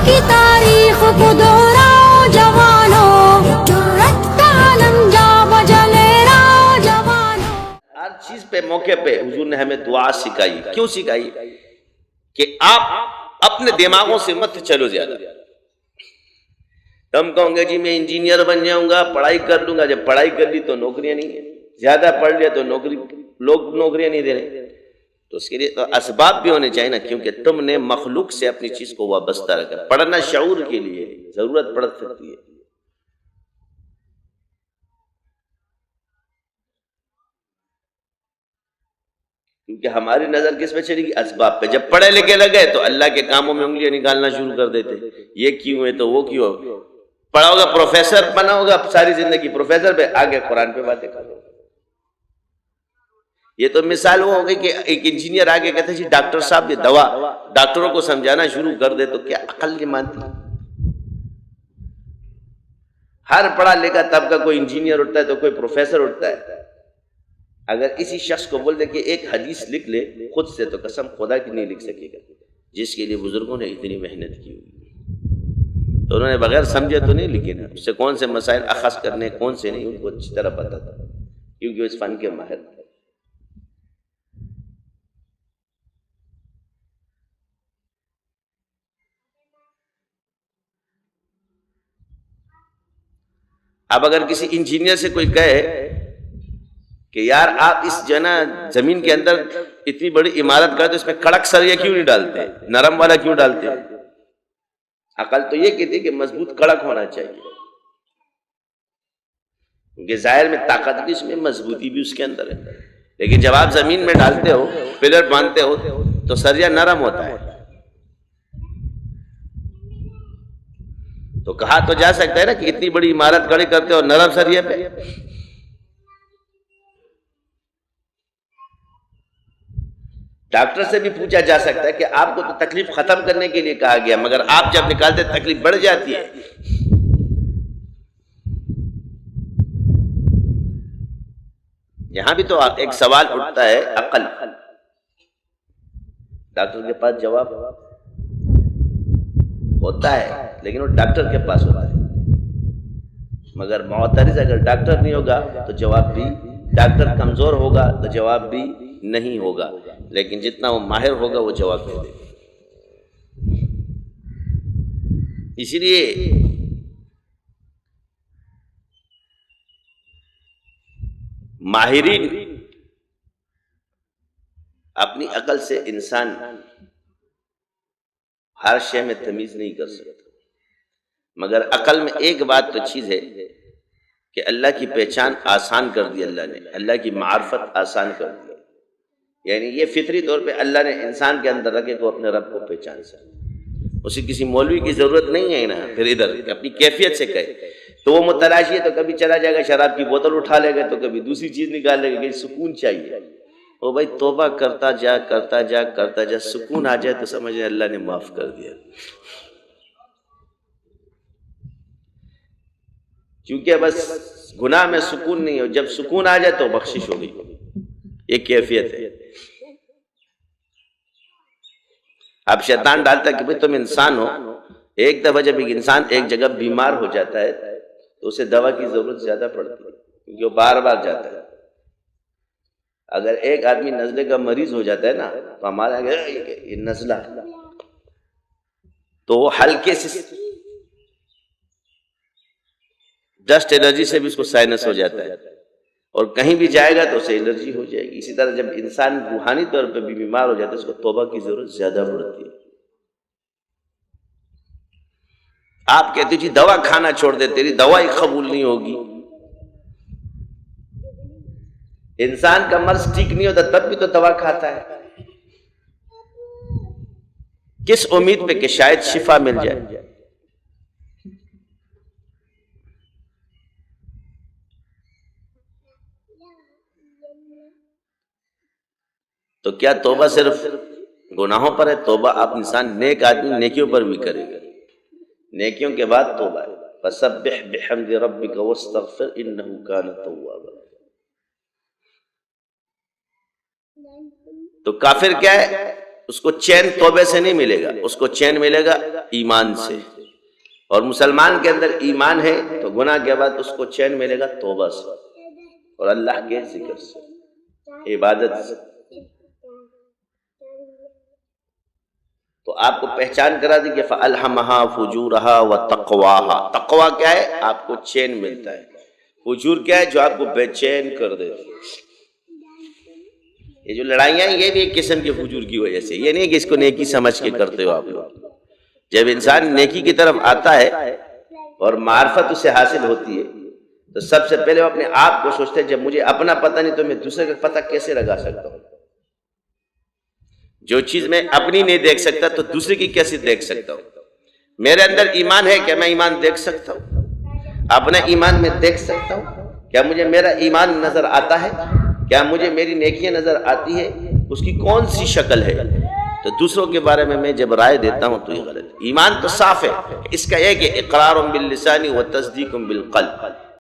کی تاریخ کو دوہراؤ جوانوں، جرأت کا علم جا بجلے راؤ جوانوں۔ ہر چیز پہ موقع پہ حضور نے ہمیں دعا سکھائی. کیوں سکھائی؟ کہ آپ اپنے دماغوں سے مت چلو زیادہ. ہم کہوں گے جی میں انجینئر بن جاؤں گا، پڑھائی کر لوں گا. جب پڑھائی کر لی تو نوکریاں نہیں ہیں، زیادہ پڑھ لیا تو لوگ نوکریاں نہیں دے رہے. تو اس کے لیے تو اسباب بھی ہونے چاہیے نا، کیونکہ تم نے مخلوق سے اپنی چیز کو وابستہ رکھا. پڑھنا شعور کے لیے، ضرورت پڑ سکتی ہے. کیونکہ ہماری نظر کس پہ چلے گی؟ اسباب پہ. جب پڑھے لکھے لگے تو اللہ کے کاموں میں انگلیاں نکالنا شروع کر دیتے. یہ کیوں ہے تو وہ کیوں. پڑھا ہوگا پروفیسر بنا ہوگا، ساری زندگی پروفیسر پہ، آگے قرآن پہ باتیں کرو. یہ تو مثال وہ ہو گئی کہ ایک انجینئر آگے کہتے ہیں جی ڈاکٹر صاحب یہ دوا، ڈاکٹروں کو سمجھانا شروع کر دے تو کیا عقل نہیں مانتی؟ ہر پڑھا لکھا طبقہ کوئی انجینئر اٹھتا ہے تو کوئی پروفیسر اٹھتا ہے. اگر اسی شخص کو بول دے کہ ایک حدیث لکھ لے خود سے، تو قسم خدا کی نہیں لکھ سکے گا، جس کے لیے بزرگوں نے اتنی محنت کی ہوئی. تو انہوں نے بغیر سمجھے تو نہیں لکھے نا. اس سے کون سے مسائل اخذ کرنے کون سے نہیں، ان کو اچھی طرح پتا تھا، کیونکہ وہ اس فن کے ماہر تھے. اب اگر کسی انجینئر سے کوئی کہے کہ یار آپ اس جو ہے نا زمین کے اندر اتنی بڑی عمارت کرتے، اس میں کڑک سریا کیوں نہیں ڈالتے، نرم والا کیوں ڈالتے؟ عقل تو یہ کہتی ہے کہ مضبوط کڑک ہونا چاہیے، کیونکہ ظاہر میں طاقت بھی اس میں، مضبوطی بھی اس کے اندر ہے. لیکن جب آپ زمین میں ڈالتے ہو، پلر باندھتے ہو، تو سریا نرم ہوتا ہے. تو کہا تو جا سکتا ہے نا کہ اتنی بڑی عمارت کھڑی کرتے ہو نرم سریے پہ. ڈاکٹر سے بھی پوچھا جا سکتا ہے کہ آپ کو تو تکلیف ختم کرنے کے لیے کہا گیا، مگر آپ جب نکالتے تکلیف بڑھ جاتی ہے. یہاں بھی تو ایک سوال اٹھتا ہے عقل. ڈاکٹر کے پاس جواب ہوتا ہے، لیکن وہ ڈاکٹر کے پاس ہوتا ہے. مگر معترض اگر ڈاکٹر نہیں ہوگا تو جواب بھی، ڈاکٹر کمزور ہوگا تو جواب بھی نہیں ہوگا، لیکن جتنا وہ ماہر ہوگا وہ جواب دے دے گا. اسی لیے ماہرین اپنی عقل سے انسان ہر شے میں تمیز نہیں کر سکتا، مگر عقل میں ایک بات تو چیز ہے کہ اللہ کی پہچان آسان کر دی. اللہ نے اللہ کی معرفت آسان کر دی. یعنی یہ فطری طور پہ اللہ نے انسان کے اندر رکھے کو اپنے رب کو پہچان سکے. اسے کسی مولوی کی ضرورت نہیں ہے نا پھر ادھر اپنی کیفیت سے کہے. تو وہ متلاشی ہے تو کبھی چلا جائے گا شراب کی بوتل اٹھا لے گا، تو کبھی دوسری چیز نکال لے گا کہ سکون چاہیے. او بھائی توبہ کرتا جا کرتا جا کرتا جا، سکون آ جائے تو سمجھے اللہ نے معاف کر دیا. کیونکہ بس گناہ میں سکون نہیں ہو، جب سکون آ جائے تو بخشش ہو گئی. یہ کیفیت ہے. اب شیطان ڈالتا ہے کہ بھئی تم انسان ہو. ایک دفعہ جب ایک انسان ایک جگہ بیمار ہو جاتا ہے تو اسے دوا کی ضرورت زیادہ پڑتی ہے، کیونکہ وہ بار بار جاتا ہے. اگر ایک آدمی نزلے کا مریض ہو جاتا ہے نا تو ہمارا یہ نزلہ، تو وہ ہلکے سے ڈسٹ الرجی سے بھی اس کو سائنس ہو جاتا ہے، اور کہیں بھی جائے گا تو اسے الرجی ہو جائے گی. اسی طرح جب انسان روحانی طور پہ بھی بیمار ہو جاتا ہے اس کو توبہ کی ضرورت زیادہ پڑتی ہے. آپ کہتے جی دوا کھانا چھوڑ دے، تیری دوا ہی قبول نہیں ہوگی. انسان کا مرض ٹھیک نہیں ہوتا تب بھی تو دوا کھاتا ہے. کس امید پہ کہ شاید شفا مل جائے. تو کیا توبہ صرف گناہوں پر ہے؟ توبہ آپ انسان نیک آدمی نیکیوں پر بھی کرے گا. نیکیوں کے بعد توبہ ہے. فسبح بحمد ربک واستغفر انہ کان توابا. تو کافر کیا ہے اس کو چین توبے سے نہیں ملے گا، اس کو چین ملے گا ایمان سے، اور مسلمان کے اندر ایمان ہے تو گناہ کے بعد اس کو چین ملے گا توبہ سے اور اللہ کے ذکر سے، عبادت سے۔ تو آپ کو پہچان کرا دی کہ فَأَلْهَمَهَا فُجُورَهَا وَتَقْوَاهَا۔ تقویٰ کیا ہے؟ آپ کو چین ملتا ہے۔ فجور کیا ہے؟ جو آپ کو بے چین کر دے۔ یہ جو لڑائیاں ہیں یہ بھی ایک قسم کے فجور کی وجہ سے، یہ نہیں کہ اس کو نیکی سمجھ کے کرتے ہو آپ لوگ۔ جب انسان نیکی کی طرف آتا ہے اور معرفت اسے حاصل ہوتی ہے تو سب سے پہلے وہ اپنے آپ کو سوچتے ہیں جب مجھے اپنا پتہ نہیں تو میں دوسرے کا پتہ کیسے لگا سکتا ہوں؟ جو چیز میں اپنی نہیں دیکھ سکتا تو دوسرے کی کیسے دیکھ سکتا ہوں؟ میرے اندر ایمان ہے، کیا میں ایمان دیکھ سکتا ہوں؟ اپنا ایمان میں دیکھ سکتا ہوں؟ کیا مجھے میرا ایمان نظر آتا ہے؟ کیا مجھے میری نیکیاں نظر آتی ہے؟ اس کی کون سی شکل ہے؟ تو دوسروں کے بارے میں جب رائے دیتا ہوں تو یہ غلط۔ ایمان تو صاف ہے، اس کا یہ کہ اقرار باللسان و تصدیق بالقلب،